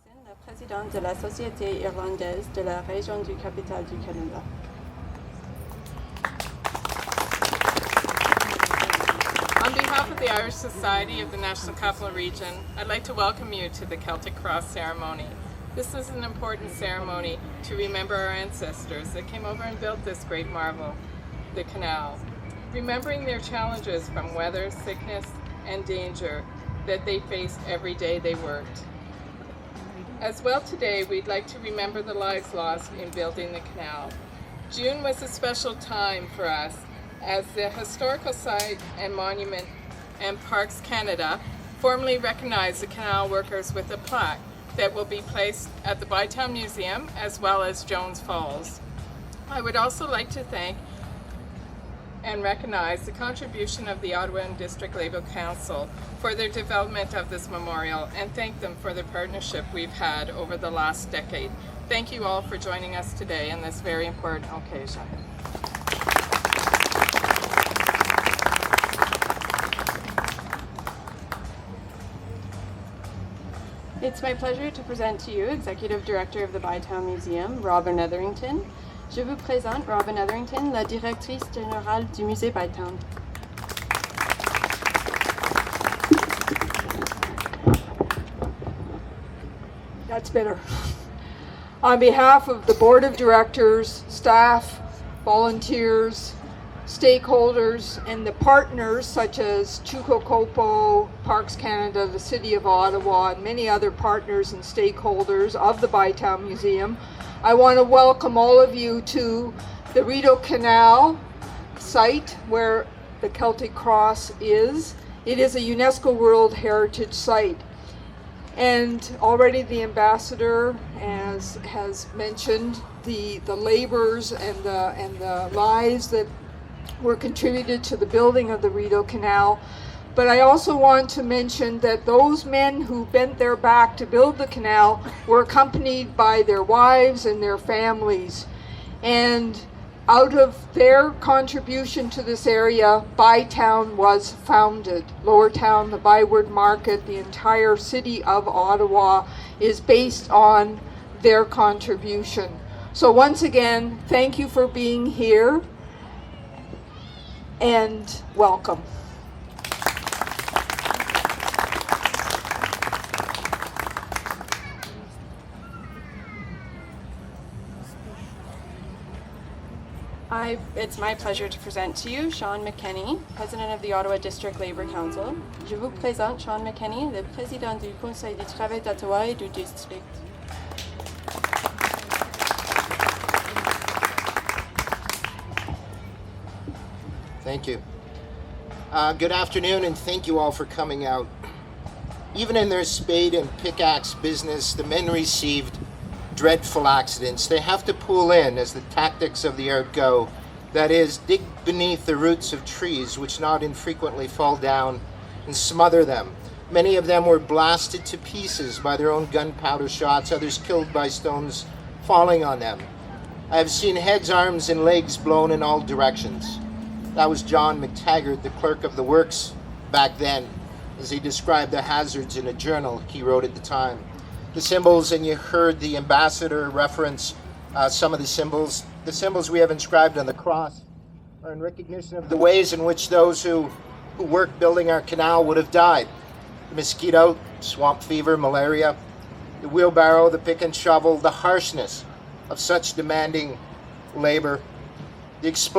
Dixon, la présidente de la Société irlandaise de la région du Capital du Canada. On behalf of the Irish Society of the National Capital Region, I'd like to welcome you to the Celtic Cross ceremony. This is an important ceremony to remember our ancestors that came over and built this great marvel, the canal. Remembering their challenges from weather, sickness, and danger that they faced every day they worked. As well today, we'd like to remember the lives lost in building the canal. June was a special time for us as the Historical Site and Monument and Parks Canada formally recognized the canal workers with a plaque that will be placed at the Bytown Museum as well as Jones Falls. I would also like to thank and recognize the contribution of the Ottawa and District Labour Council for their development of this memorial and thank them for the partnership we've had over the last decade. Thank you all for joining us today on this very important occasion. It's my pleasure to present to you Executive Director of the Bytown Museum, Robin Etherington. Je vous présente Robin Etherington, la directrice générale du musée Bytown. That's better. On behalf of the Board of Directors, staff, volunteers, stakeholders, and the partners such as Chukokopo, Parks Canada, the City of Ottawa, and many other partners and stakeholders of the Bytown Museum, I want to welcome all of you to the Rideau Canal site where the Celtic Cross is. It is a UNESCO World Heritage Site. And already the ambassador has mentioned the labors and the lives that were contributed to the building of the Rideau Canal. But I also want to mention that those men who bent their back to build the canal were accompanied by their wives and their families. And out of their contribution to this area, Bytown was founded. Lower Town, the Byward Market, the entire city of Ottawa is based on their contribution. So once again, thank you for being here and welcome. It's my pleasure to present to you Sean McKenny, President of the Ottawa District Labour Council. Je vous présente Sean McKenny, le Président du Conseil du Travail d'Ottawa et du District. Thank you. Good afternoon, and thank you all for coming out. Even in their spade and pickaxe business, the men received dreadful accidents. They have to pull in, as the tactics of the art go, that is, dig beneath the roots of trees, which not infrequently fall down and smother them. Many of them were blasted to pieces by their own gunpowder shots, others killed by stones falling on them. I have seen heads, arms, and legs blown in all directions. That was John McTaggart, the clerk of the works back then, as he described the hazards in a journal he wrote at the time. The symbols, and you heard the ambassador reference some of the symbols. The symbols we have inscribed on the cross are in recognition of the ways in which those who worked building our canal would have died. The mosquito, swamp fever, malaria, the wheelbarrow, the pick and shovel, the harshness of such demanding labor, the explosion